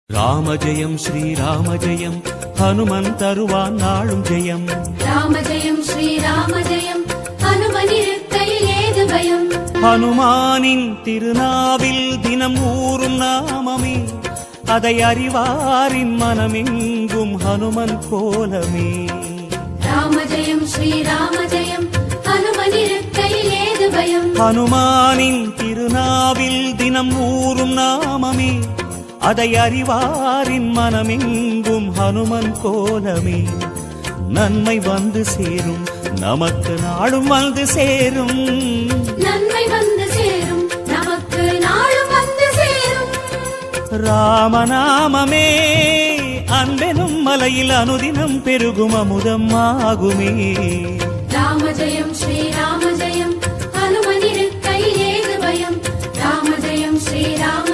ராம ஜெயம் ஸ்ரீராம ஜெயம் ஹனுமன் தருவான் நாளும் ஜெயம். ராம ஜெயம் ஸ்ரீராம ஜெயம் ஹனுமன் இருக்கையில் ஏது பயம். ஹனுமானின் திருநாவில் தினம் ஊறும் நாமமே, அதை அறிவாரின் மனமெங்கும் ஹனுமன் கோலமே. ராம ஜெயம் ஸ்ரீராம ஜெயம் ஹனுமன் இருக்கையில் ஏது பயம். ஹனுமானின் திருநாவில் தினம் ஊறும் நாமமே, அதை அறிவாரின் மனமெங்கும் ஹனுமன் கோலமே. நன்மை வந்து சேரும் நமக்கு நாளும் வந்து சேரும். நன்மை வந்து சேரும் நமக்கு நாளும் வந்து சேரும். ராமநாமமே அன்பெனும் மலையில் அனுதினம் பெருகும் அமுதம் ஆகுமே. ராம ஜெயம் ஸ்ரீராம ஜெயம் ஹனுமன் இருக்கையில் ஏது பயம். ராம ஜெயம் ஸ்ரீராம